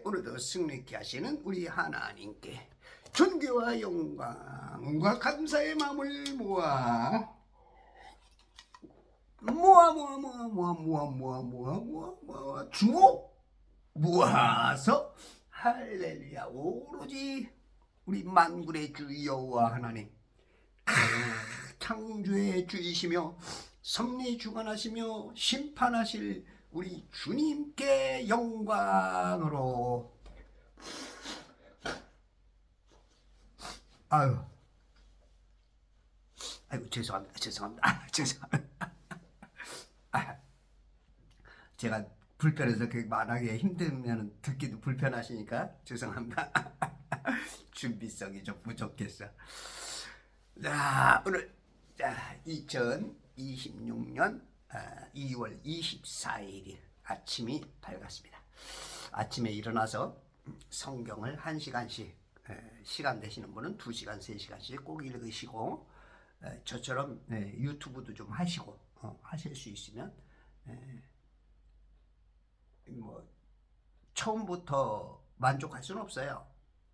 오늘도 승리케 하시는 우리 하나님께 존귀와 영광과 감사의 마음을 주고 모아서 할렐루야. 오로지 우리 만군의 주 여호와 하나님, 창조의 주이시며 섭리 주관하시며 심판하실 우리 주님께 영광으로. 아이고 죄송합니다. 제가 불편해서 말하기 힘들면 듣기도 불편하시니까 죄송합니다. 준비성이 좀 부족했어. 자, 오늘 2026년 2월 24일 아침이 밝았습니다. 아침에 일어나서 성경을 1시간씩, 시간 되시는 분은 2시간, 3시간씩 꼭 읽으시고, 저처럼 유튜브도 좀 하시고, 하실 수 있으면 뭐 처음부터 만족할 수는 없어요.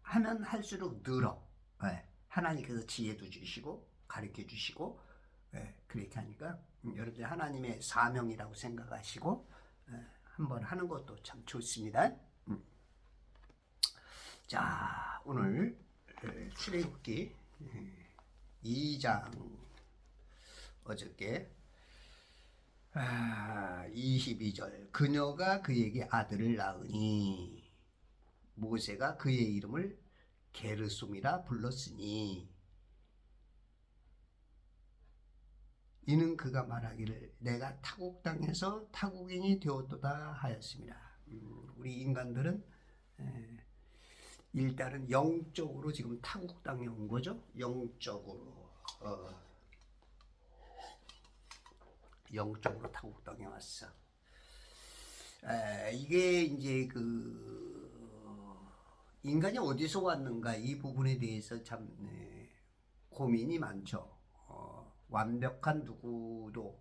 하면 할수록 늘어. 하나님께서 지혜도 주시고 가르쳐 주시고, 그렇게 하니까 여러분들 하나님의 사명이라고 생각하시고 한번 하는 것도 참 좋습니다. 자, 오늘 출애굽기 2장 어저께 22절, 그녀가 그에게 아들을 낳으니 모세가 그의 이름을 게르솜이라 불렀으니 이는 그가 말하기를 내가 타국 땅에서 타국인이 되었도다 하였습니다. 우리 인간들은 일단은 영적으로 지금 타국 땅에 온 거죠. 영적으로 타국 땅에 왔어. 이게 이제 인간이 어디서 왔는가, 이 부분에 대해서 참 고민이 많죠. 완벽한 누구도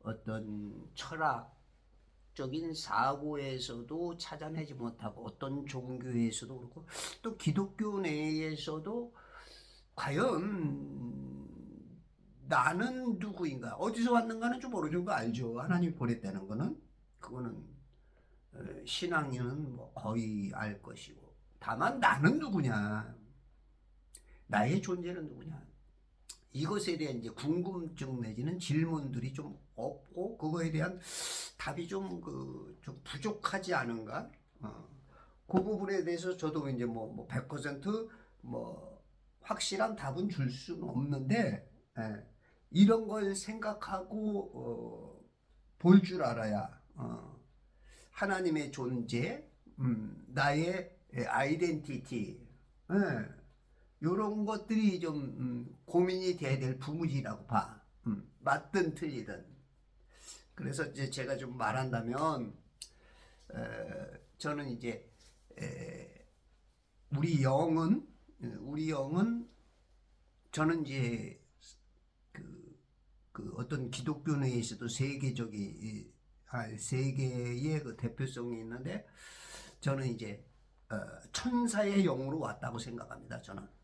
어떤 철학적인 사고에서도 찾아내지 못하고, 어떤 종교에서도 그렇고, 또 기독교 내에서도 과연 나는 누구인가, 어디서 왔는가는 좀 어느 정도 알죠. 하나님이 보냈다는 거는, 그거는 신앙인은 뭐 거의 알 것이고, 다만 나는 누구냐, 나의 존재는 누구냐, 이것에 대한 이제 궁금증 내지는 질문들이 좀 없고, 그거에 대한 답이 좀 부족하지 않은가. 그 부분에 대해서 저도 이제 뭐 100% 확실한 답은 줄 수는 없는데, 이런 걸 생각하고 볼 줄 알아야 하나님의 존재, 나의 아이덴티티, 이런 것들이 좀 고민이 돼야 될 부분이라고 봐. 맞든 틀리든. 그래서 이제 제가 좀 말한다면, 저는 이제 우리 영은 저는 이제 그 어떤 기독교 내에서도 세계의 그 대표성이 있는데, 저는 이제 천사의 영으로 왔다고 생각합니다. 저는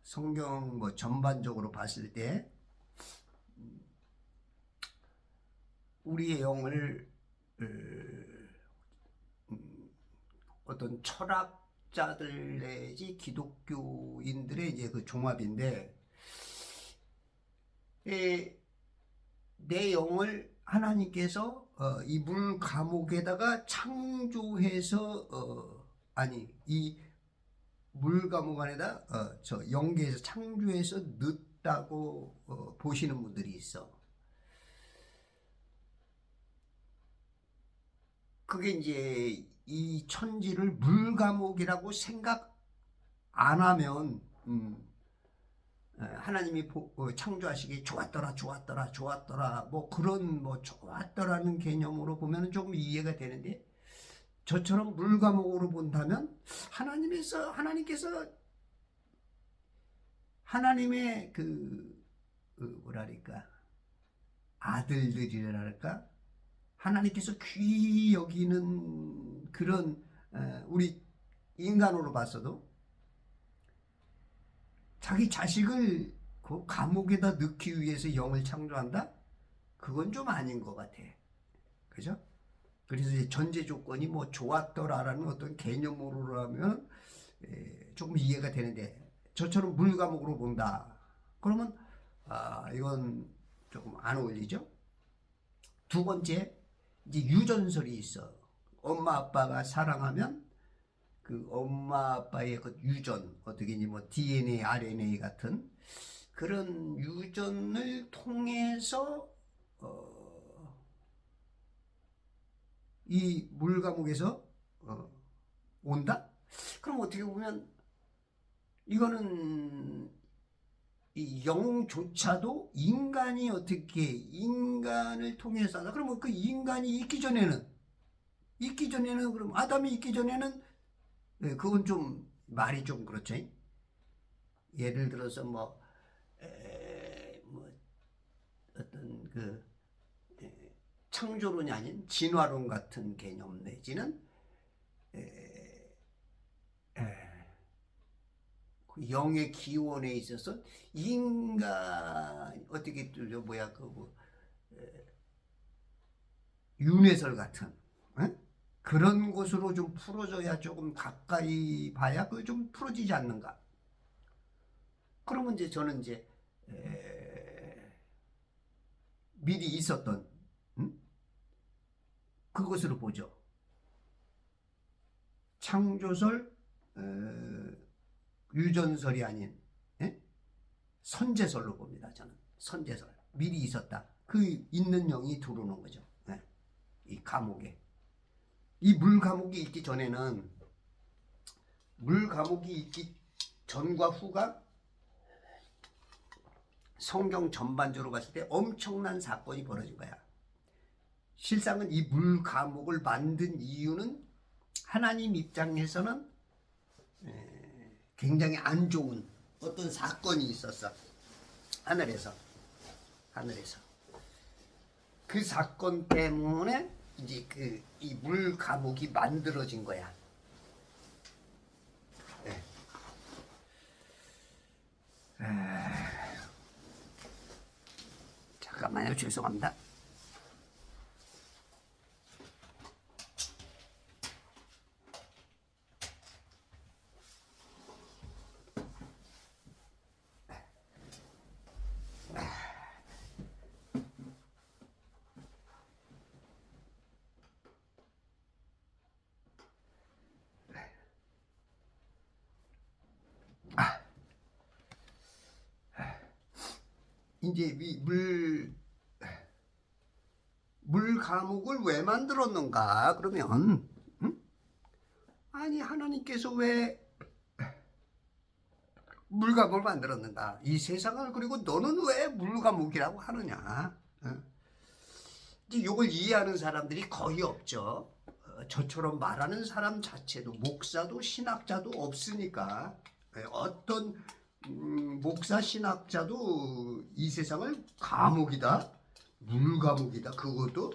성경 전반적으로 봤을 때 우리의 영을 어떤 철학자들 내지 기독교인들의 이제 그 종합인데, 내 영을 하나님께서 이 물 감옥에다가 창조해서 이 물 감옥 안에다 저 영계에서 창조해서 넣었다고 보시는 분들이 있어. 그게 이제 이 천지를 물 감옥이라고 생각 안 하면 하나님이 창조하시기 좋았더라 뭐 그런 좋았더라는 개념으로 보면 조금 이해가 되는데, 저처럼 물 감옥으로 본다면 하나님께서 하나님의 뭐랄까, 아들들이랄까, 하나님께서 귀히 여기는 그런 우리 인간으로 봤어도 자기 자식을 그 감옥에다 넣기 위해서 영을 창조한다? 그건 좀 아닌 것 같아. 그죠? 그래서 이제 전제 조건이 뭐 좋았더라라는 어떤 개념으로 하면 조금 이해가 되는데, 저처럼 물감옥으로 본다. 그러면 이건 조금 안 어울리죠? 두 번째, 이제 유전설이 있어. 엄마 아빠가 사랑하면 그 엄마 아빠의 그 유전, 어떻게니 뭐 DNA, RNA 같은 그런 유전을 통해서 이 물감옥에서 온다? 그럼 어떻게 보면 이거는 이 영조차도 인간이 어떻게 인간을 통해서 한다? 그러면 그 인간이 있기 전에는 그럼 아담이 있기 전에는 그건 좀 말이 좀 그렇죠. 예를 들어서 뭐 어떤 그 창조론이 아닌 진화론 같은 개념 내지는 그 영의 기원에 있어서 인간 어떻게 뭐야 그 윤회설 같은 그런 곳으로 좀 풀어져야 조금 가까이 봐야 그 좀 풀어지지 않는가. 그러면 이제 저는 이제 미리 있었던 그것으로 보죠. 창조설, 유전설이 아닌 선제설로 봅니다. 저는 선제설. 미리 있었다. 그 있는 영이 들어오는 거죠. 이 감옥에. 이 물감옥이 있기 전에는, 물감옥이 있기 전과 후가 성경 전반적으로 봤을 때 엄청난 사건이 벌어진 거야. 실상은 이 물감옥을 만든 이유는 하나님 입장에서는 굉장히 안 좋은 어떤 사건이 있었어. 하늘에서. 그 사건 때문에 이제 이 물감옥이 만들어진 거야. 잠깐만요. 죄송합니다. 이제 이 물 감옥을 왜 만들었는가? 그러면 아니 하나님께서 왜 물감옥을 만들었는가? 이 세상을 그리고 너는 왜 물감옥이라고 하느냐? 이제 이걸 이해하는 사람들이 거의 없죠. 저처럼 말하는 사람 자체도 목사도 신학자도 없으니까 어떤 목사 신학자도 이 세상을 감옥이다, 물감옥이다, 그것도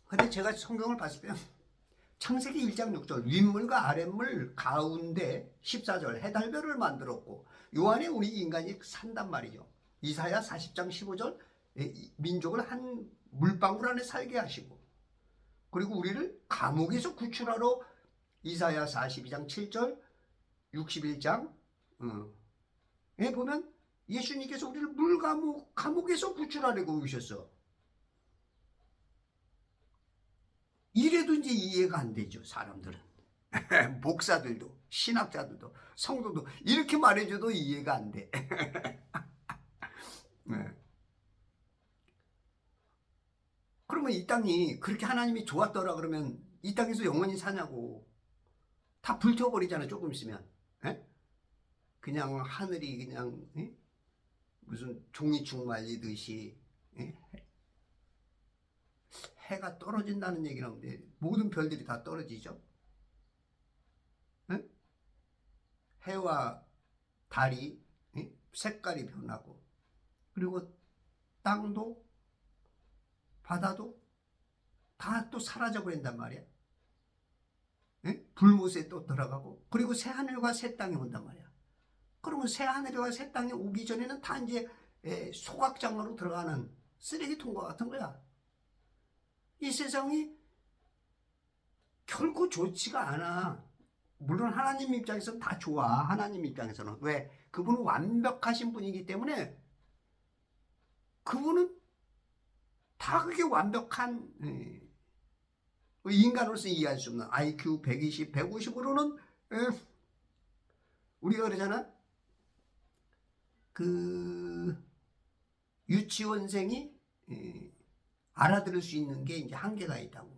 근데 제가 성경을 봤을 때 창세기 1장 6절 윗물과 아랫물 가운데 14절 해달별을 만들었고 요 안에 우리 인간이 산단 말이죠. 이사야 40장 15절 민족을 한 물방울 안에 살게 하시고 그리고 우리를 감옥에서 구출하러 이사야 42장 7절 61장 보면 예수님께서 우리를 감옥에서 구출하려고 오셨어. 이래도 이제 이해가 안 되죠, 사람들은. 목사들도, 신학자들도, 성도도 이렇게 말해줘도 이해가 안 돼. 그러면 이 땅이 그렇게 하나님이 좋았더라 그러면 이 땅에서 영원히 사냐고. 다 불태워버리잖아요, 조금 있으면. 그냥 하늘이 그냥 무슨 종이축 말리듯이 해가 떨어진다는 얘기는 없는데 모든 별들이 다 떨어지죠. 해와 달이 색깔이 변하고 그리고 땅도 바다도 다 또 사라져 버린단 말이야. 예? 불못에 또 들어가고, 그리고 새 하늘과 새 땅이 온단 말이야. 그러면 새 하늘과 새 땅이 오기 전에는 다 이제 소각장으로 들어가는 쓰레기통과 같은 거야. 이 세상이 결코 좋지가 않아. 물론 하나님 입장에서는 다 좋아. 하나님 입장에서는. 왜? 그분은 완벽하신 분이기 때문에 그분은 다 그게 완벽한 인간으로서 이해할 수 없는 IQ 120, 150으로는 우리가 그러잖아. 그 유치원생이 알아들을 수 있는 게 이제 한계가 있다고.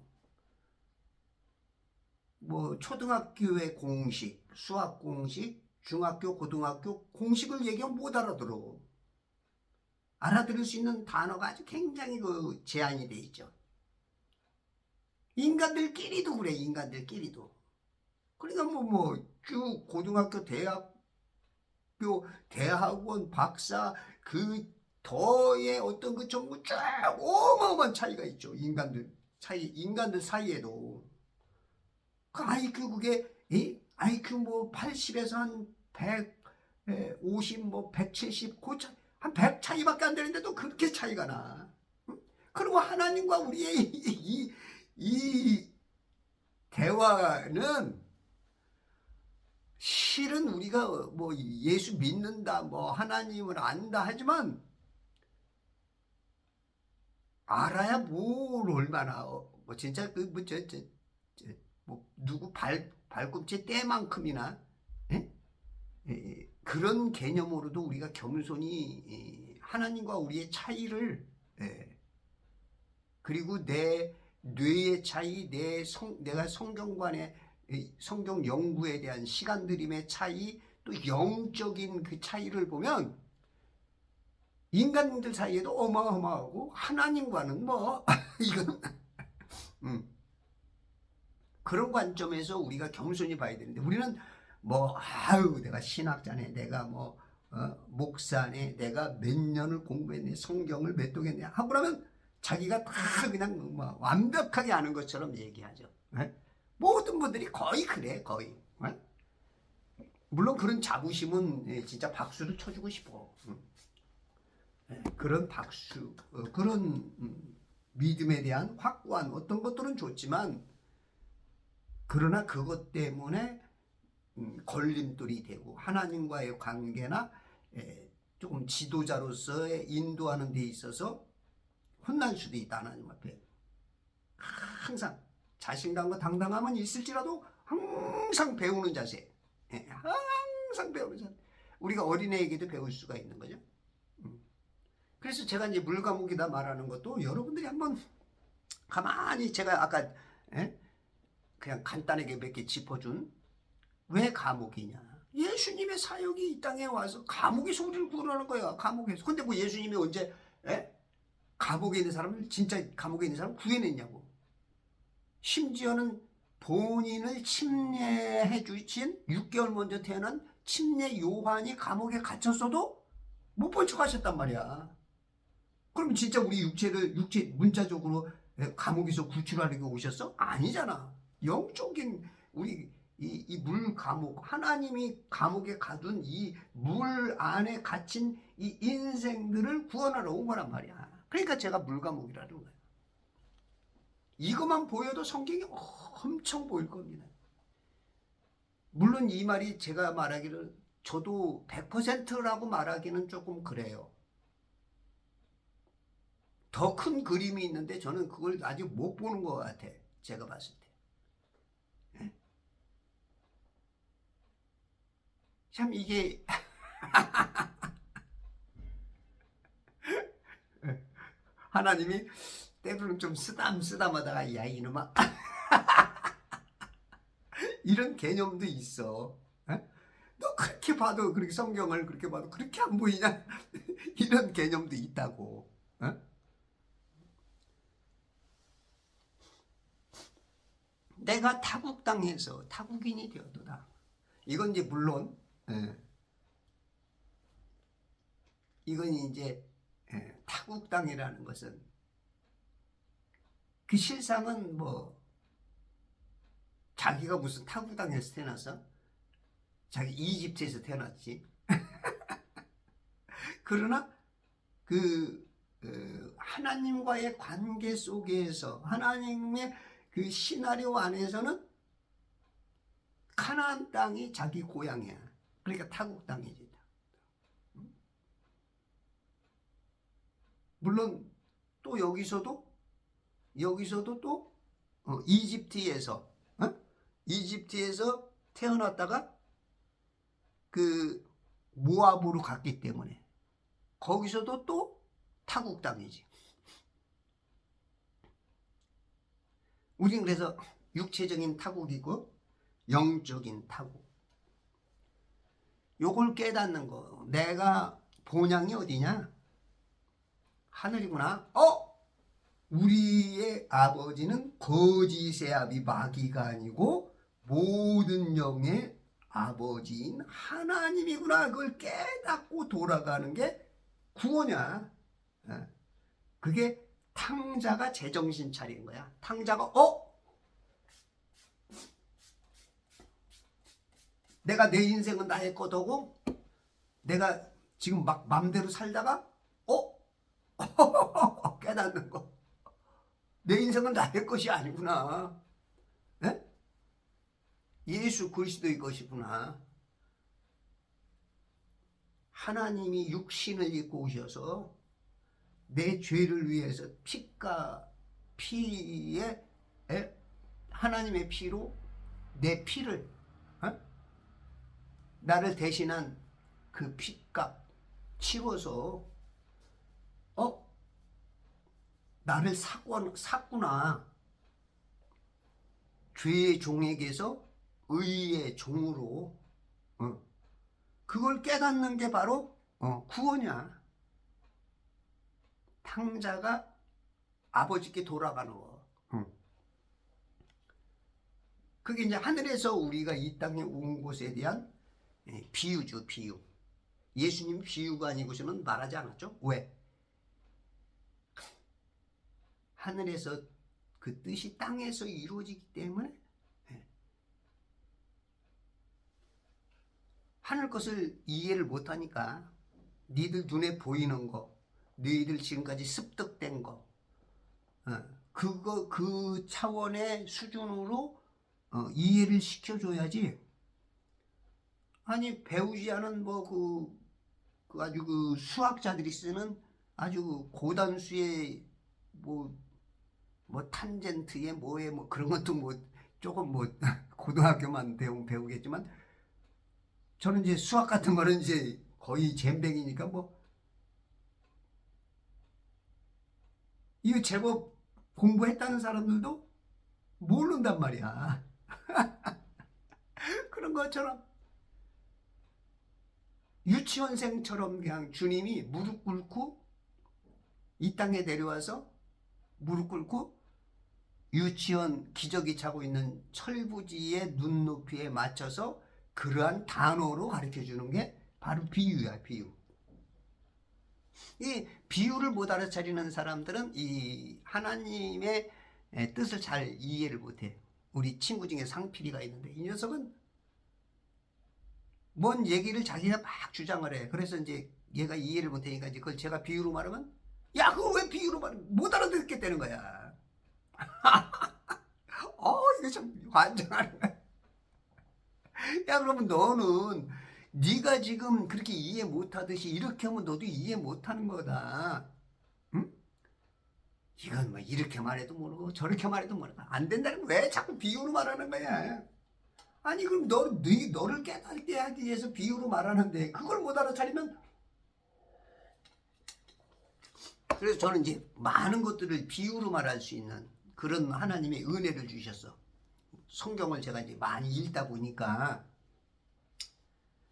뭐 초등학교의 공식, 수학 공식, 중학교, 고등학교 공식을 얘기하면 못 알아들어. 알아들을 수 있는 단어가 아주 굉장히 그 제한이 돼 있죠. 인간들끼리도 그래, 인간들끼리도. 그러니까 쭉 고등학교, 대학교, 대학원, 박사, 그 더의 어떤 그 전부 쫙 어마어마한 차이가 있죠. 인간들 사이에도. 그 IQ 그게, IQ 뭐 80에서 한 150, 뭐 170, 그 차, 한 100 차이밖에 안 되는데도 그렇게 차이가 나. 그리고 하나님과 우리의 이 대화는 실은 우리가 뭐 예수 믿는다, 뭐 하나님을 안다 하지만 알아야 뭘 얼마나 뭐 진짜 뭐 누구 발꿈치 때만큼이나 그런 개념으로도 우리가 겸손히 하나님과 우리의 차이를 그리고 내 뇌의 차이, 내가 성경관의 성경 연구에 대한 시간들임의 차이, 또 영적인 그 차이를 보면 인간들 사이에도 어마어마하고 하나님과는 뭐 이건 그런 관점에서 우리가 겸손히 봐야 되는데 우리는 뭐 내가 신학자네, 내가 뭐 목사네, 내가 몇 년을 공부했네, 성경을 몇 독했네 하고 그러면 자기가 다 그냥 뭐 완벽하게 아는 것처럼 얘기하죠. 모든 분들이 거의 그래, 거의. 물론 그런 자부심은 진짜 박수를 쳐주고 싶어. 그런 박수, 그런 믿음에 대한 확고한 어떤 것들은 좋지만, 그러나 그것 때문에 걸림돌이 되고 하나님과의 관계나 조금 지도자로서의 인도하는 데 있어서 혼날 수도 있다. 하나님 앞에 항상 자신감과 당당함은 있을지라도 항상 배우는 자세, 항상 배우는 자세. 우리가 어린애에게도 배울 수가 있는 거죠. 그래서 제가 이제 물과목이다 말하는 것도 여러분들이 한번 가만히 제가 아까 그냥 간단하게 몇 개 짚어준 왜 감옥이냐. 예수님의 사역이 이 땅에 와서 감옥의 소리를 구하는 거야. 감옥에서. 근데 뭐 예수님이 언제 감옥에 있는 사람을 진짜 감옥에 있는 사람을 구해냈냐고. 심지어는 본인을 침례해 주신 6개월 먼저 태어난 침례 요한이 감옥에 갇혔어도 못 본 척 하셨단 말이야. 그럼 진짜 우리 육체 문자적으로 감옥에서 구출하려고 오셨어? 아니잖아. 영적인 우리 이 물 감옥, 하나님이 감옥에 가둔 이 물 안에 갇힌 이 인생들을 구원하러 온 거란 말이야. 그러니까 제가 물 감옥이라는 거예요. 이것만 보여도 성경이 엄청 보일 겁니다. 물론 이 말이 제가 말하기를 저도 100%라고 말하기는 조금 그래요. 더 큰 그림이 있는데 저는 그걸 아직 못 보는 것 같아. 제가 봤을 때. 참 이게 하나님이 때로는 좀 쓰담쓰담하다가 야 이놈아 이런 개념도 있어. 너 그렇게 봐도 그렇게 성경을 그렇게 봐도 그렇게 안 보이냐 이런 개념도 있다고. 내가 타국 땅에서 타국인이 되어도다. 이건 이제 물론 이건 이제 타국 땅이라는 것은 그 실상은 뭐 자기가 무슨 타국 땅에서 태어났어? 자기 이집트에서 태어났지. 그러나 하나님과의 관계 속에서 하나님의 그 시나리오 안에서는 가나안 땅이 자기 고향이야. 그러니까 타국 땅이지. 물론 또 여기서도 또 이집트에서 태어났다가 그 모압으로 갔기 때문에 거기서도 또 타국 땅이지. 우린 그래서 육체적인 타국이고 영적인 타국. 요걸 깨닫는 거. 내가 본향이 어디냐? 하늘이구나. 우리의 아버지는 거짓의 아비 마귀가 아니고 모든 영의 아버지인 하나님이구나. 그걸 깨닫고 돌아가는 게 구원이야. 그게 탕자가 제정신 차린 거야. 탕자가 내가 내 인생은 나의 거더고 내가 지금 막 맘대로 살다가 깨닫는 거. 내 인생은 나의 것이 아니구나. 네? 예수 그리스도의 것이구나. 하나님이 육신을 입고 오셔서 내 죄를 위해서 피가 피에 하나님의 피로 내 피를 나를 대신한 그 피값 치워서 나를 샀구나. 죄의 종에게서 의의 종으로 그걸 깨닫는 게 바로 구원이야. 탕자가 아버지께 돌아가는 거. 그게 이제 하늘에서 우리가 이 땅에 온 것에 대한 비유죠, 비유. 예수님 비유가 아니고서는 말하지 않았죠. 왜? 하늘에서 그 뜻이 땅에서 이루어지기 때문에 하늘 것을 이해를 못하니까 니들 눈에 보이는 거, 너희들 지금까지 습득된 거, 그 차원의 수준으로 이해를 시켜줘야지. 아니 배우지 않은 아주 그 수학자들이 쓰는 아주 그 고단수의 뭐 탄젠트에 뭐에 그런 것도 조금 고등학교만 배우겠지만 저는 이제 수학 같은 거는 이제 거의 젬병이니까 이거 제법 공부했다는 사람들도 모른단 말이야. 그런 것처럼 유치원생처럼 그냥 주님이 무릎 꿇고 이 땅에 내려와서 무릎 꿇고 유치원 기저귀 차고 있는 철부지의 눈높이에 맞춰서 그러한 단어로 가르쳐 주는 게 바로 비유야, 비유. 이 비유를 못 알아차리는 사람들은 이 하나님의 뜻을 잘 이해를 못해. 우리 친구 중에 상필이가 있는데 이 녀석은 뭔 얘기를 자기가 막 주장을 해. 그래서 이제 얘가 이해를 못하니까 이제 그걸 제가 비유로 말하면 야, 그거 왜 비유로 말해? 못 알아듣겠다는 거야. 이거 참 환장하네. 야, 그러면 너는 네가 지금 그렇게 이해 못하듯이 이렇게 하면 너도 이해 못하는 거다. 응? 이건 이렇게 말해도 모르고 저렇게 말해도 모르고 안 된다는 거야. 왜 자꾸 비유로 말하는 거야? 아니 그럼 너를 깨닫게 하기 위해서 비유로 말하는데 그걸 못 알아차리면. 그래서 저는 이제 많은 것들을 비유로 말할 수 있는 그런 하나님의 은혜를 주셨어. 성경을 제가 이제 많이 읽다 보니까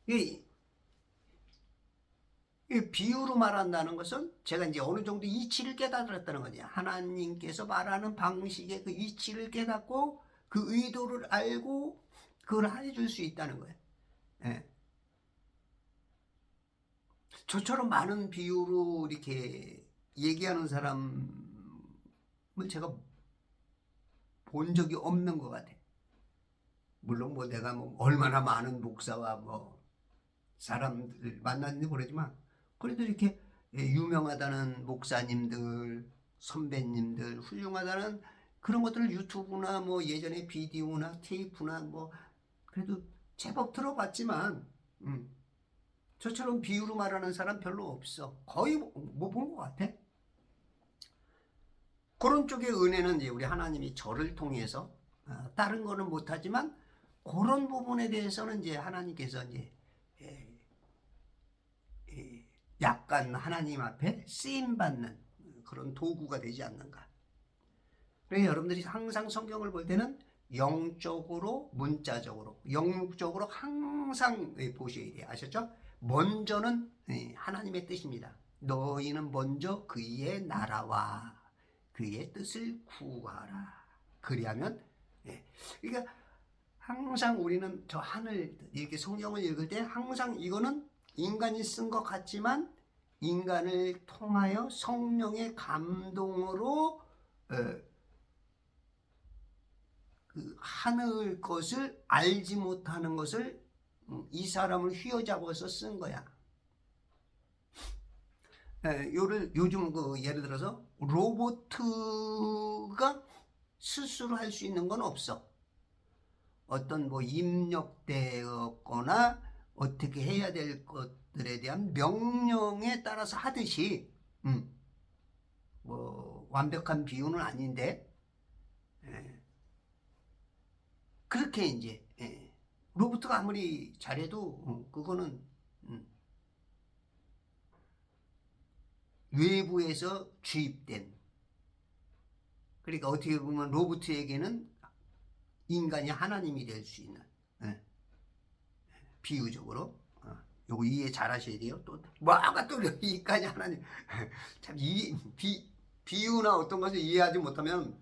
이 비유로 말한다는 것은 제가 이제 어느 정도 이치를 깨달았다는 거지. 하나님께서 말하는 방식의 그 이치를 깨닫고 그 의도를 알고 그걸 해줄 수 있다는 거예요. 예. 저처럼 많은 비유로 이렇게 얘기하는 사람을 제가 본 적이 없는 것 같아. 물론 뭐 내가 뭐 얼마나 많은 목사와 뭐 사람들 만났는지 모르지만 그래도 이렇게 유명하다는 목사님들, 선배님들, 훌륭하다는 그런 것들을 유튜브나 뭐 예전에 비디오나 테이프나 뭐 그래도 제법 들어봤지만 저처럼 비유로 말하는 사람 별로 없어. 거의 못 본 것 같아. 그런 쪽의 은혜는 이제 우리 하나님이 저를 통해서 다른 거는 못하지만 그런 부분에 대해서는 이제 하나님께서 이제 약간 하나님 앞에 쓰임 받는 그런 도구가 되지 않는가. 그래서 여러분들이 항상 성경을 볼 때는 영적으로, 문자적으로, 영육적으로 항상 보셔야 돼요. 아셨죠? 먼저는 하나님의 뜻입니다. 너희는 먼저 그의 나라와 그의 뜻을 구하라. 그리하면 그러니까 항상 우리는 저 하늘 이렇게 성경을 읽을 때 항상 이거는 인간이 쓴 것 같지만 인간을 통하여 성령의 감동으로 그 하늘 것을 알지 못하는 것을 이 사람을 휘어잡아서 쓴 거야. 요즘 예를 들어서 로봇가 스스로 할 수 있는 건 없어. 어떤 뭐 입력되었거나 어떻게 해야 될 것들에 대한 명령에 따라서 하듯이 뭐 완벽한 비유는 아닌데 그렇게 이제 로봇가 아무리 잘해도 그거는 외부에서 주입된, 그러니까 어떻게 보면 로봇에게는 인간이 하나님이 될 수 있는 비유적으로 요거 이해 잘 하셔야 돼요. 또 뭐가 또 인간이 하나님 참 비유나 어떤 것을 이해하지 못하면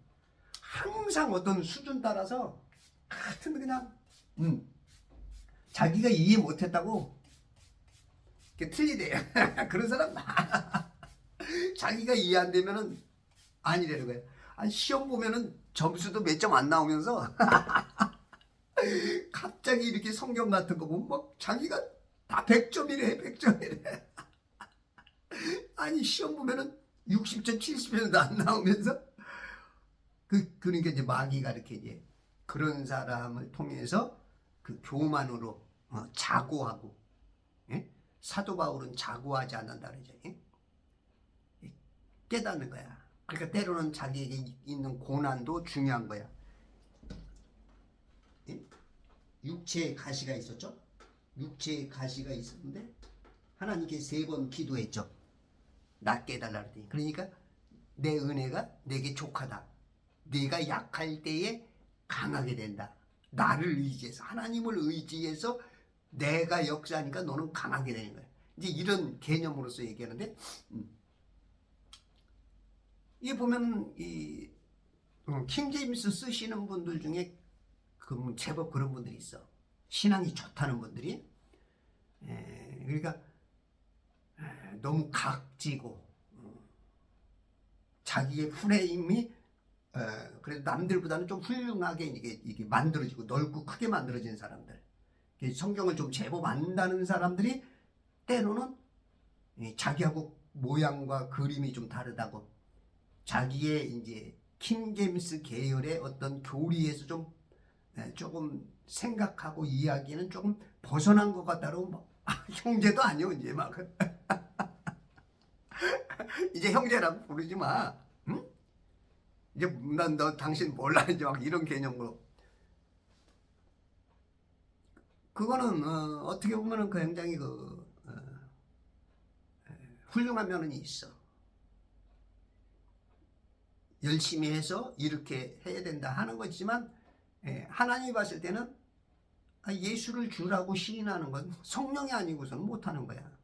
항상 어떤 수준 따라서 같은 그냥 자기가 이해 못했다고 틀리대요. 그런 사람 많아. 자기가 이해 안 되면은 아니라는 거예요. 아니, 시험 보면은 점수도 몇 점 안 나오면서 갑자기 이렇게 성경 같은 거 보면 막 자기가 다 100점이래 100점이래. 아니 시험 보면은 60점 70점도 안 나오면서 그러니까 이제 마귀가 이렇게 이제 그런 사람을 통해서 그 교만으로 자고하고, 예? 사도 바울은 자고하지 않는다 그러죠. 예? 깨닫는 거야. 그러니까 때로는 자기에게 있는 고난도 중요한 거야. 예? 육체의 가시가 있었죠. 육체의 가시가 있었는데 하나님께 3번 기도했죠. 낫게 해달라 그랬더니, 그러니까 내 은혜가 내게 족하다. 네가 약할 때에 강하게 된다. 나를 의지해서, 하나님을 의지해서 내가 역사하니까 너는 강하게 되는 거야. 이제 이런 개념으로서 얘기하는데, 이게 보면 이 킹제임스 쓰시는 분들 중에 제법 그런 분들이 있어. 신앙이 좋다는 분들이. 그러니까 너무 각지고 자기의 프레임이 그래도 남들보다는 좀 훌륭하게 이게 만들어지고 넓고 크게 만들어진 사람들, 성경을 좀 제법 안다는 사람들이 때로는 자기하고 모양과 그림이 좀 다르다고, 자기의 이제 킹제임스 계열의 어떤 교리에서 좀 조금 생각하고 이야기는 조금 벗어난 것 같다고, 뭐, 형제도 아니요 이제 막 이제 형제라고 부르지 마. 응? 이제 난 너 당신 몰라 이제 막 이런 개념으로. 그거는 어떻게 보면은 굉장히 훌륭한 면은 있어. 열심히 해서 이렇게 해야 된다 하는 거지만 하나님이 봤을 때는 예수를 주라고 시인하는 건 성령이 아니고서는 못하는 거야.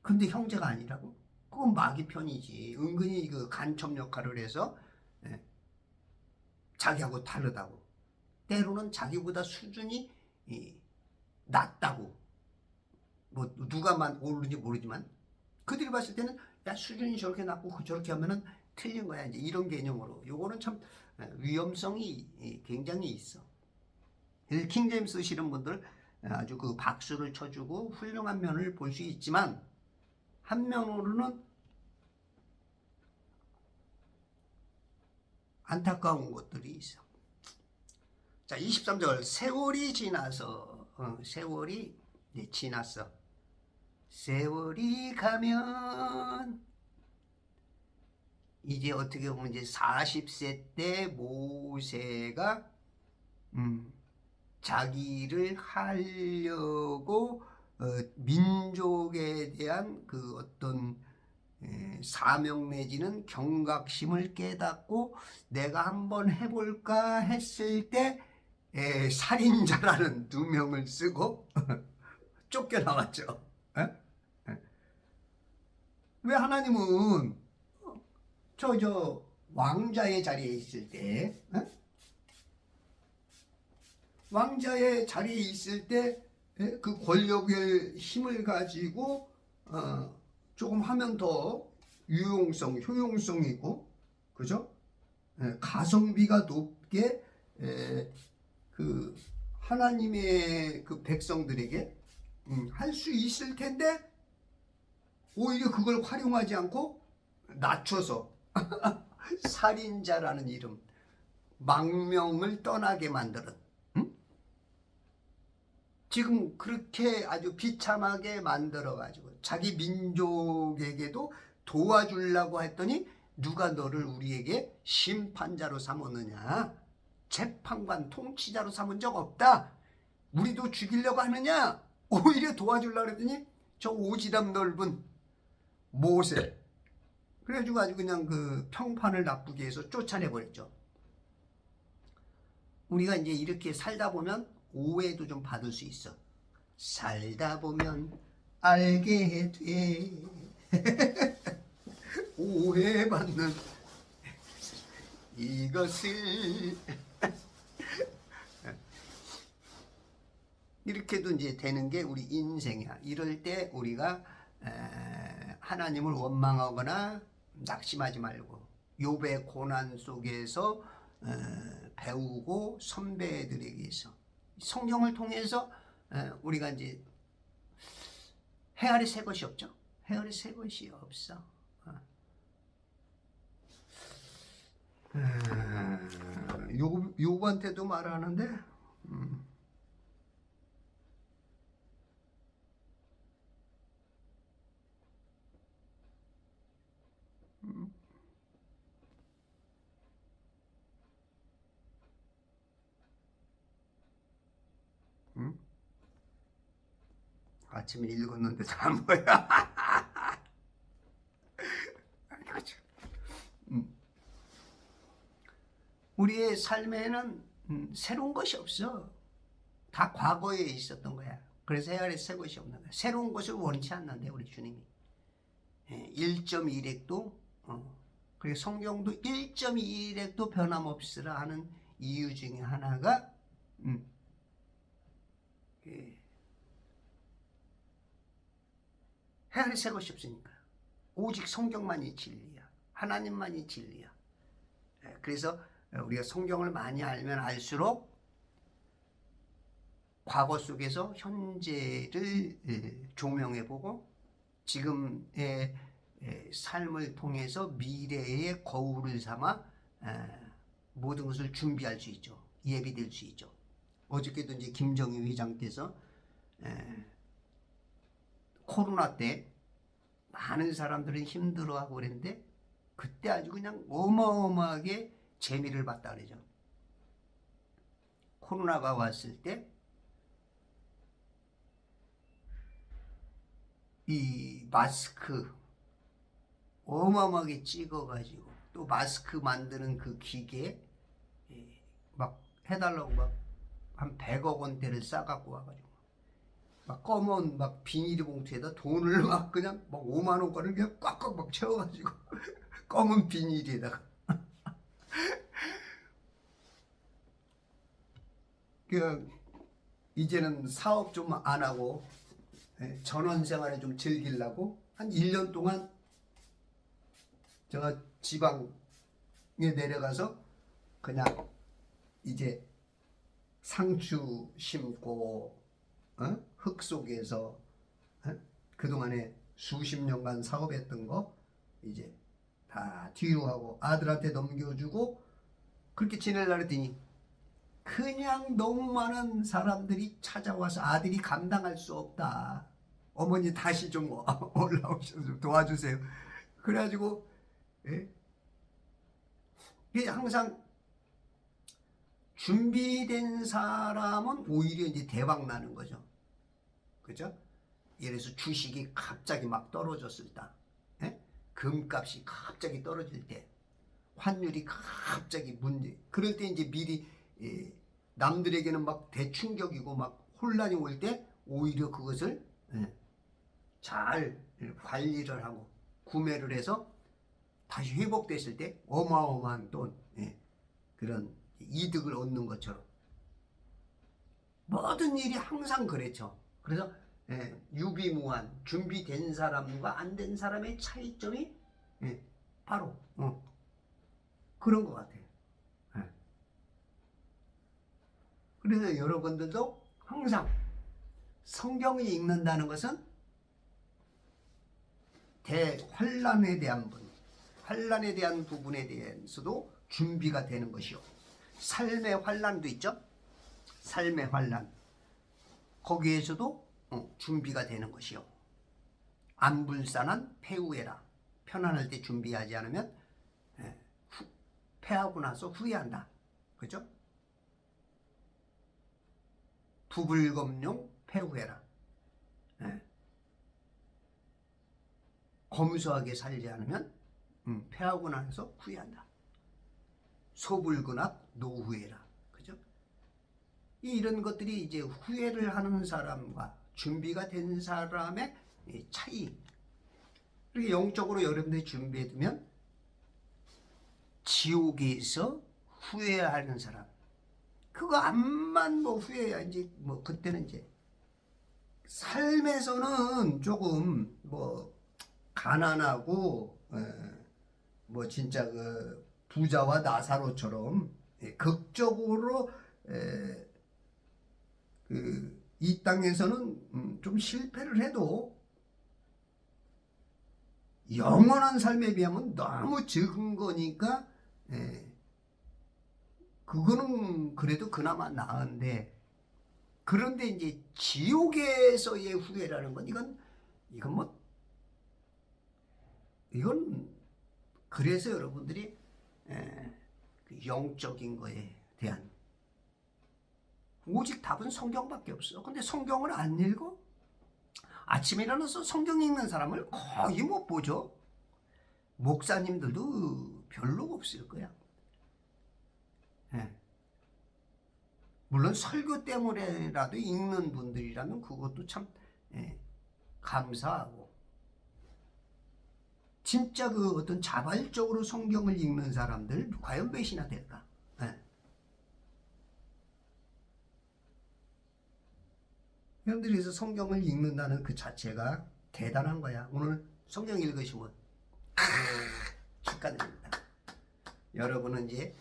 근데 형제가 아니라고? 그건 마귀 편이지. 은근히 그 간첩 역할을 해서 자기하고 다르다고, 때로는 자기보다 수준이 낮다고, 뭐 누가만 오르는지 모르지만 그들이 봤을 때는 야 수준이 저렇게 낮고 저렇게 하면은 틀린 거야. 이제 이런 개념으로. 요거는 참 위험성이 굉장히 있어. 킹제임스 쓰시는 분들 아주 그 박수를 쳐주고 훌륭한 면을 볼 수 있지만 한면으로는 안타까운 것들이 있어. 자, 23절 세월이 지나서 세월이 지났어. 세월이 가면 이제 어떻게 보면 이제 40세 때 모세가 자기를 하려고 민족에 대한 그 어떤 사명 내지는 경각심을 깨닫고 내가 한번 해볼까 했을 때 살인자라는 2명을 쓰고 쫓겨나왔죠. 왜 하나님은 저 왕자의 자리에 있을 때 왕자의 자리에 있을 때 그 권력의 힘을 가지고 조금 하면 더 유용성, 효용성 있고, 그죠? 가성비가 높게 그 하나님의 그 백성들에게 할 수 있을 텐데 오히려 그걸 활용하지 않고 낮춰서 살인자라는 이름, 망명을 떠나게 만드는. 지금 그렇게 아주 비참하게 만들어가지고 자기 민족에게도 도와주려고 했더니 누가 너를 우리에게 심판자로 삼았느냐? 재판관 통치자로 삼은 적 없다. 우리도 죽이려고 하느냐? 오히려 도와주려고 했더니 저 오지랖 넓은 모세. 그래가지고 아주 그냥 그 평판을 나쁘게 해서 쫓아내버렸죠. 우리가 이제 이렇게 살다 보면 오해도 좀 받을 수 있어. 살다 보면 알게 돼. 오해받는 이것을 이렇게도 이제 되는 게 우리 인생이야. 이럴 때 우리가 하나님을 원망하거나 낙심하지 말고 욥의 고난 속에서 배우고 선배들에게서 성경을 통해서 우리가 이제 헤아리 새 것이 없죠. 헤아리 새 것이 없어. 욥한테도 말하는데 아침에 읽었는데 다 뭐야? 우리의 삶에는 새로운 것이 없어. 다 과거에 있었던 거야. 그래서 헤아릴 새 것이 없는 거야. 새로운 것을 원치 않는데 우리 주님이 1.1획도 그리고 성경도 1.2획도 변함없으라 하는 이유 중에 하나가 헤아릴 새 것이 없으니까. 오직 성경만이 진리야. 하나님만이 진리야. 그래서 우리가 성경을 많이 알면 알수록 과거 속에서 현재를 조명해보고 지금의 삶을 통해서 미래의 거울을 삼아 모든 것을 준비할 수 있죠. 예비될 수 있죠. 어저께도 이제 김정희 회장께서 코로나 때 많은 사람들은 힘들어하고 그랬는데 그때 아주 그냥 어마어마하게 재미를 봤다 그러죠. 코로나가 왔을 때 이 마스크 어마어마하게 찍어가지고 또 마스크 만드는 그 기계 막 해달라고 막 한 100억 원대를 싸갖고 와가지고 막 검은 막 비닐이 봉투에다 돈을 막 그냥 막 5만 원권을 그냥 꽉꽉 막 채워가지고 검은 비닐에다가 그 이제는 사업 좀 안 하고 전원 생활에 좀 즐기려고 한 1년 동안 저 지방에 내려가서 그냥 이제 상추 심고 흙 속에서 그동안에 수십 년간 사업했던 거 이제 다 뒤로 하고 아들한테 넘겨주고 그렇게 지내려고 했더니 그냥 너무 많은 사람들이 찾아와서 아들이 감당할 수 없다. 어머니 다시 좀 올라오셔서 좀 도와주세요. 그래가지고 이게 항상 준비된 사람은 오히려 이제 대박 나는 거죠. 그죠? 예를 들어서 주식이 갑자기 막 떨어졌을 때, 금값이 갑자기 떨어질 때, 환율이 갑자기 문제. 그럴 때 이제 미리 남들에게는 막 대충격이고 막 혼란이 올 때 오히려 그것을 잘 관리를 하고 구매를 해서 다시 회복됐을 때 어마어마한 돈, 그런 이득을 얻는 것처럼 모든 일이 항상 그랬죠. 그래서 유비무한 준비된 사람과 안 된 사람의 차이점이 바로 그런 것 같아요. 그래서 여러분들도 항상 성경을 읽는다는 것은 대환란에 대한 환란에 대한 부분에 대해서도 준비가 되는 것이요. 삶의 환란도 있죠. 삶의 환란. 거기에서도 준비가 되는 것이요. 안불산한 패후해라. 편안할 때 준비하지 않으면 패하고 나서 후회한다. 그죠? 부불검용 패후해라. 검소하게 살지 않으면 패하고 나서 후회한다. 소불근학 노후해라. 그죠? 이런 것들이 이제 후회를 하는 사람과 준비가 된 사람의 차이. 그렇게 영적으로 여러분들이 준비해두면 지옥에서 후회하는 사람. 그거 암만 뭐 후회야. 이제 뭐 그때는 이제 삶에서는 조금 뭐 가난하고 뭐 진짜 그 부자와 나사로처럼 극적으로 이 땅에서는 좀 실패를 해도 영원한 삶에 비하면 너무 적은 거니까 그거는 그래도 그나마 나은데, 그런데 이제 지옥에서의 후회라는 건 이건 그래서 여러분들이 그 영적인 거에 대한 오직 답은 성경밖에 없어. 근데 성경을 안 읽어? 아침에 일어나서 성경 읽는 사람을 거의 못 보죠. 목사님들도 별로 없을 거야. 물론 설교 때문에라도 읽는 분들이라면 그것도 참 감사하고, 진짜 그 어떤 자발적으로 성경을 읽는 사람들 과연 몇이나 될까? 여러분들이 그래서 성경을 읽는다는 그 자체가 대단한 거야. 오늘 성경 읽으시면 축하드립니다. 여러분은 이제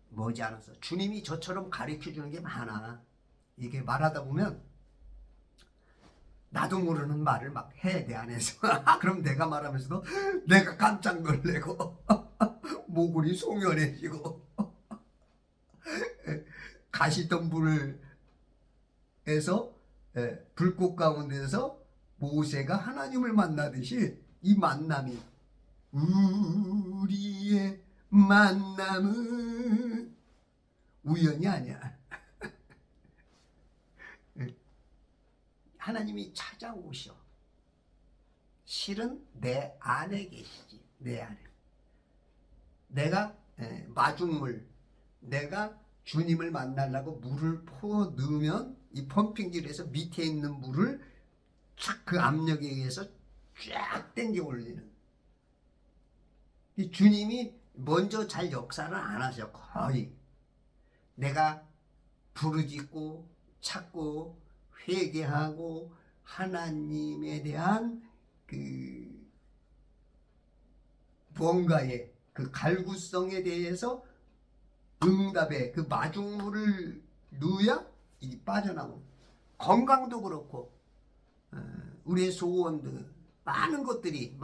머지않아서 주님이 저처럼 가르쳐주는 게 많아. 이게 말하다 보면 나도 모르는 말을 막 해, 내 안에서. 그럼 내가 말하면서도 내가 깜짝 놀래고 목구리 송연해지고 가시덤불에서 불꽃 가운데서 모세가 하나님을 만나듯이 이 만남이, 우리의 만남은 우연이 아니야. 하나님이 찾아오셔. 실은 내 안에 계시지. 내 안에. 내가 마중물, 내가 주님을 만나려고 물을 퍼 넣으면 이 펌핑질에서 밑에 있는 물을 쫙 그 압력에 의해서 쫙 당겨 올리는. 이 주님이 먼저 잘 역사를 안 하셔. 거의. 내가 부르짖고 찾고 회개하고 하나님에 대한 그 무언가의 그 갈구성에 대해서 응답에 그 마중물을 넣어야 이 빠져나오고, 건강도 그렇고 우리의 소원들 많은 것들이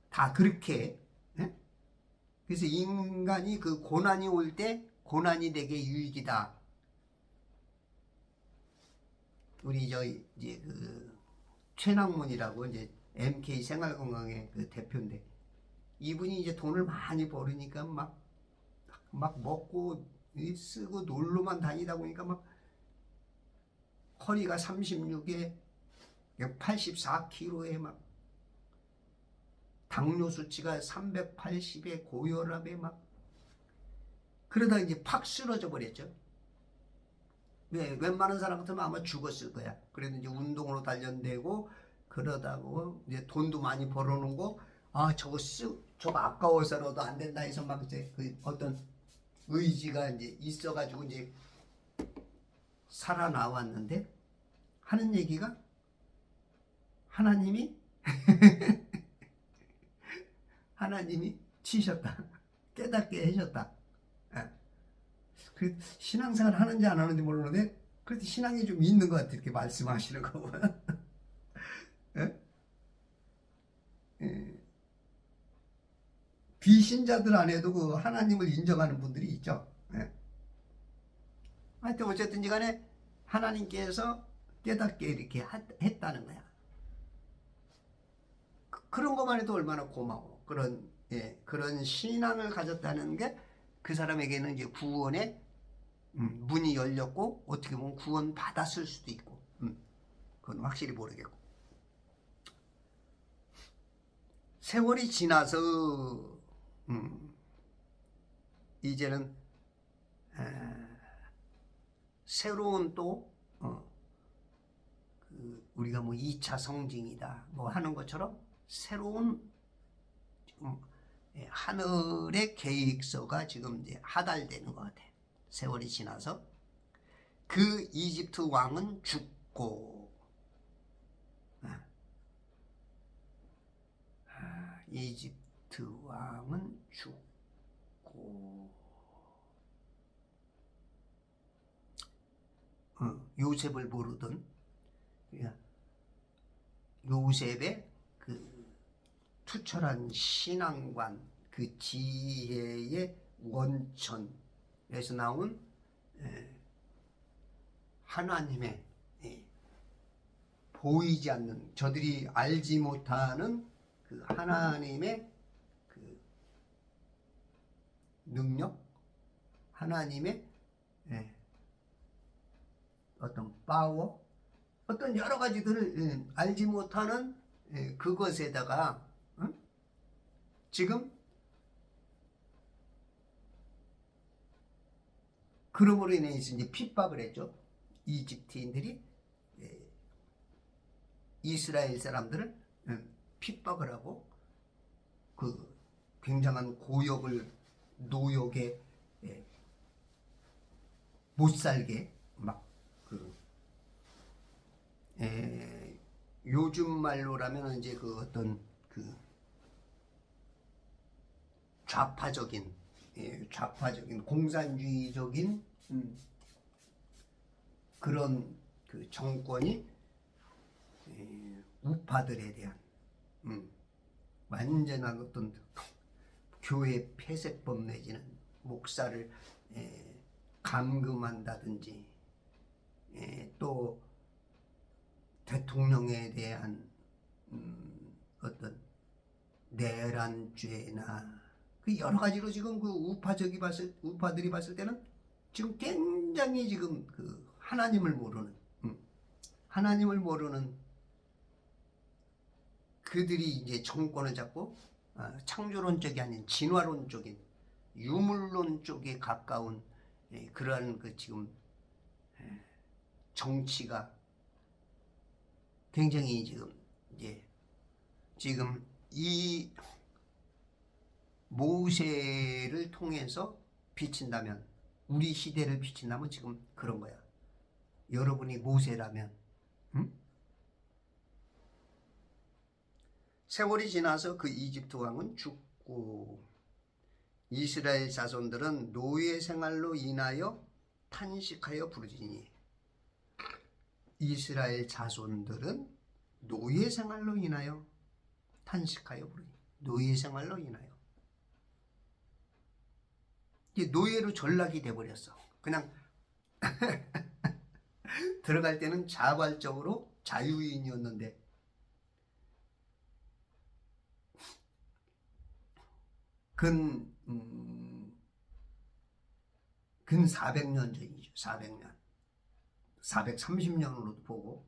다 그렇게. 예? 그래서 인간이 그 고난이 올 때 고난이 내게 유익이다. 우리 이제 그 최낙문이라고 이제 MK 생활건강의 그 대표인데, 이분이 이제 돈을 많이 벌으니까 막 먹고 쓰고 놀러만 다니다 보니까 막 허리가 36에 84kg에 막 당뇨 수치가 380에 고혈압에 막 그러다 이제 팍 쓰러져 버렸죠. 왜? 웬만한 사람 같으면 아마 죽었을 거야. 그래도 이제 운동으로 단련되고 그러다고 이제 돈도 많이 벌어놓고, 아 저거 아까워서라도 안 된다 해서 막 이제 그 어떤 의지가 이제 있어가지고 이제 살아나왔는데, 하는 얘기가 하나님이 치셨다. 깨닫게 해줬다. 예. 그 신앙생활 하는지 안 하는지 모르는데 그래도 신앙이 좀 있는 것 같아, 이렇게 말씀하시는 거 보면. 예? 예. 비신자들 안에도 그 하나님을 인정하는 분들이 있죠. 예. 하여튼 어쨌든지 간에 하나님께서 깨닫게 이렇게 했다는 거야. 그런 것만 해도 얼마나 고마워. 그런 신앙을 가졌다는 게 그 사람에게는 이제 구원의 문이 열렸고, 어떻게 보면 구원 받았을 수도 있고, 그건 확실히 모르겠고. 세월이 지나서 이제는 새로운 또 우리가 뭐 2차 성징이다 뭐 하는 것처럼 새로운 하늘의 계획서가 지금 이제 하달되는 것 같아. 세월이 지나서 그 이집트 왕은 죽고, 이집트 왕은 죽고, 요셉을 모르던 요셉의 그 투철한 신앙관, 그 지혜의 원천에서 나온 하나님의 보이지 않는, 저들이 알지 못하는 그 하나님의 그 능력, 하나님의 어떤 파워, 어떤 여러 가지들을 알지 못하는 그것에다가 지금 그러므로 인해서 이제 핍박을 했죠. 이집트인들이 이스라엘 사람들을 핍박을 하고 그 굉장한 노역에 못 살게 막 요즘 말로라면 이제 그 어떤 그 좌파적인 공산주의적인 그런 그 정권이 우파들에 대한 완전한 어떤 교회 폐쇄법 내지는 목사를 감금한다든지, 또 대통령에 대한 어떤 내란죄나 그 여러 가지로 지금 그 우파들이 봤을 때는 지금 굉장히 지금 그 하나님을 모르는 그들이 이제 정권을 잡고 창조론 쪽이 아닌 진화론 쪽인 유물론 쪽에 가까운 그러한 그 지금 정치가 굉장히 지금 이 모세를 통해서 비친다면, 우리 시대를 비친다면 지금 그런 거야. 여러분이 모세라면, 세월이 지나서 그 이집트 왕은 죽고 이스라엘 자손들은 노예 생활로 인하여 탄식하여 부르짖니. 이스라엘 자손들은 노예 생활로 인하여 탄식하여 부르짖니. 노예 생활로 인하여. 이게 노예로 전락이 돼버렸어. 그냥 들어갈 때는 자발적으로 자유인이었는데 근 400년 전이죠. 400년. 430년으로도 보고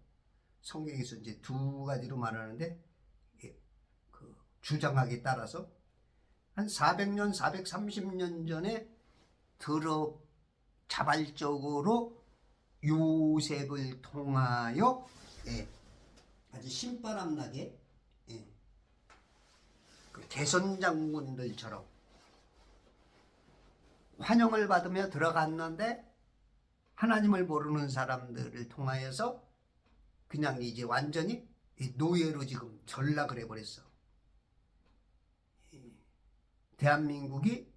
성경에서 이제 두 가지로 말하는데 그 주장하기에 따라서 한 400년, 430년 전에 자발적으로 요셉을 통하여 아주 신바람나게 그 개선장군들처럼 환영을 받으며 들어갔는데 하나님을 모르는 사람들을 통하여서 그냥 이제 완전히 노예로 지금 전락을 해버렸어. 대한민국이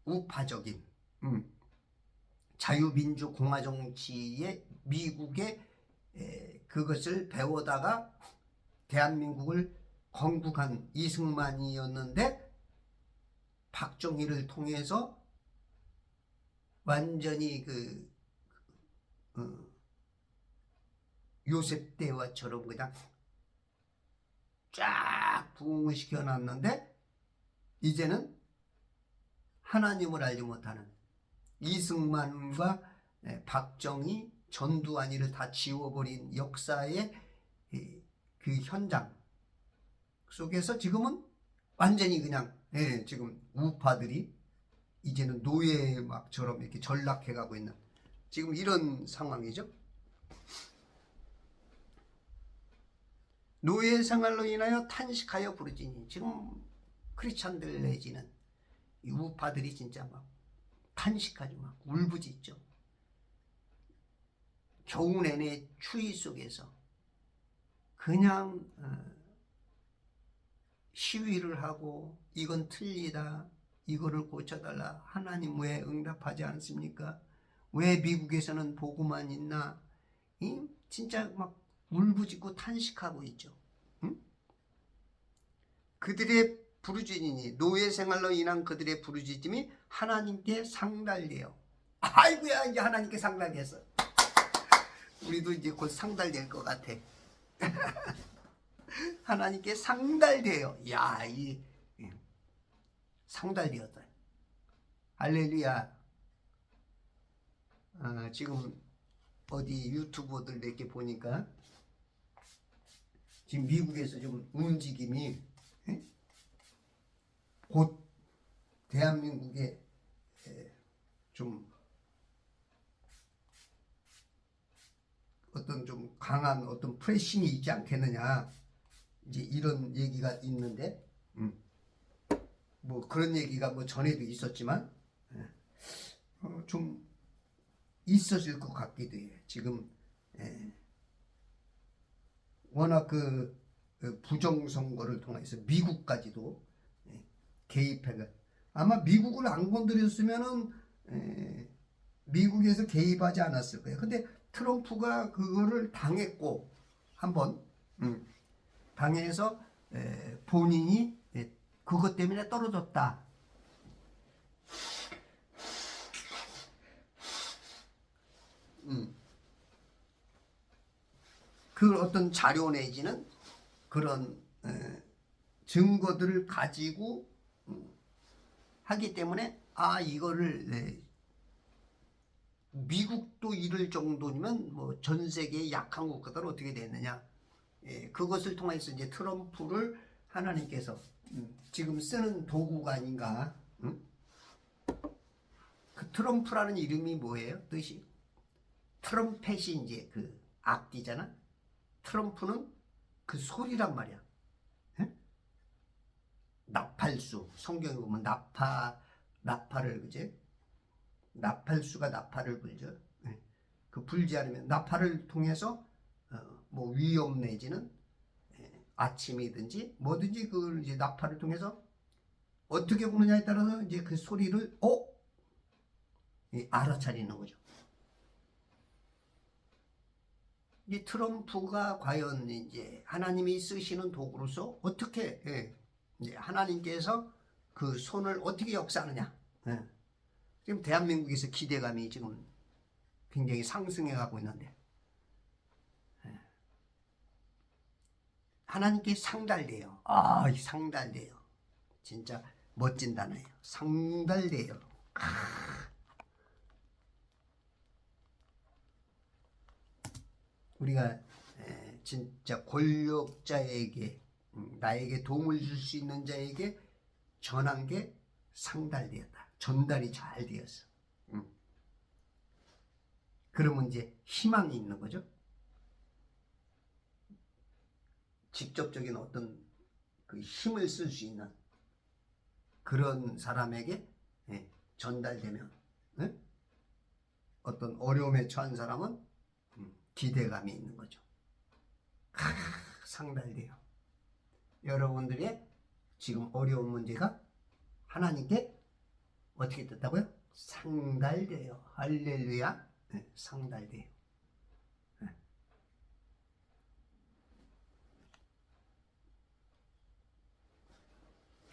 우파적인 자유민주 공화 정치의 미국의 그것을 배우다가 대한민국을 건국한 이승만이었는데 박정희를 통해서 완전히 요셉 대화처럼 그냥 쫙 부흥을 시켜놨는데 이제는 하나님을 알지 못하는 이승만과 박정희, 전두환이를 다 지워버린 역사의 그 현장 속에서 지금은 완전히 그냥 지금 우파들이 이제는 노예막처럼 이렇게 전락해가고 있는 지금 이런 상황이죠. 노예 생활로 인하여 탄식하여 부르짖니. 지금 크리스찬들 내지는 이 우파들이 진짜 막 탄식하죠. 막 울부짖죠. 겨우 내내 추위 속에서 그냥 시위를 하고 이건 틀리다. 이거를 고쳐달라. 하나님 왜 응답하지 않습니까? 왜 미국에서는 보고만 있나? 진짜 막 울부짖고 탄식하고 있죠. 응? 그들의 부르짖음이 노예 생활로 인한 그들의 부르짖음이 하나님께 상달돼요. 아이고야 이제 하나님께 상달됐어. 우리도 이제 곧 상달될 것 같아. 하나님께 상달돼요. 야, 이 상달되었다. 할렐루야. 지금 어디 유튜버들 몇 개 보니까 지금 미국에서 좀 움직임이 곧 대한민국에 좀 어떤 좀 강한 어떤 프레싱이 있지 않겠느냐 이제 이런 얘기가 있는데 뭐 그런 얘기가 뭐 전에도 있었지만 좀 있어질 것 같기도 해요. 지금 워낙 그 부정선거를 통해서 미국까지도 개입해가 아마 미국을 안 건드렸으면은 미국에서 개입하지 않았을 거예요. 근데 트럼프가 그거를 당했고 한번 당해서 본인이 그것 때문에 떨어졌다. 그 어떤 자료 내지는 그런 증거들을 가지고 하기 때문에 이거를 미국도 이럴 정도면 뭐 전 세계의 약한 국가들은 어떻게 됐느냐. 그것을 통해서 이제 트럼프를 하나님께서 지금 쓰는 도구가 아닌가. 그 트럼프라는 이름이 뭐예요? 뜻이? 트럼펫이 이제 그 악기잖아. 트럼프는 그 소리란 말이야. 나팔수. 성경에 보면 나팔을 그제 나팔수가 나팔을 불죠. 그 불지 않으면 나팔을 통해서 뭐 위험 내지는 아침이든지 뭐든지 그걸 이제 나팔을 통해서 어떻게 부느냐에 따라서 이제 그 소리를 알아차리는 거죠. 이 트럼프가 과연 이제 하나님이 쓰시는 도구로서 어떻게 이제 하나님께서 그 손을 어떻게 역사하느냐. 지금 대한민국에서 기대감이 지금 굉장히 상승해 가고 있는데 하나님께 상달돼요. 상달돼요. 진짜 멋진 단어예요. 상달돼요. 우리가 진짜 권력자에게 나에게 도움을 줄 수 있는 자에게 전한 게 상달되었다. 전달이 잘 되었어. 그러면 이제 희망이 있는 거죠. 직접적인 어떤 그 힘을 쓸 수 있는 그런 사람에게 전달되면 어떤 어려움에 처한 사람은 기대감이 있는 거죠. 상달돼요. 여러분들의 지금 어려운 문제가 하나님께 어떻게 됐다고요? 상달돼요. 할렐루야. 상달돼요.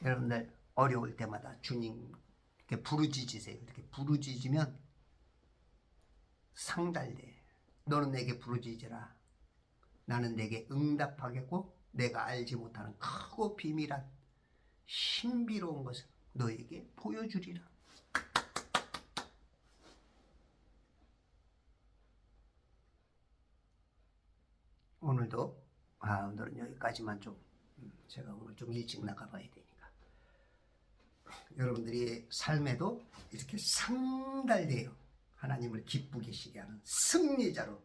여러분들 어려울 때마다 주님께 부르짖으세요. 이렇게 부르짖으면 상달돼. 너는 내게 부르짖으라. 나는 내게 응답하겠고 내가 알지 못하는 크고 비밀한 신비로운 것을 너에게 보여주리라. 오늘은 여기까지만 좀 제가 오늘 좀 일찍 나가봐야 되니까 여러분들이 삶에도 이렇게 상달돼요. 하나님을 기쁘게 시게 하는 승리자로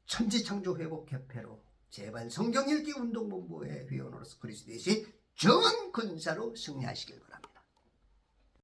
천지창조회복협회로 제발 성경읽기 운동본부의 회원으로서 그리스도의 정은 군사로 승리하시길 바랍니다.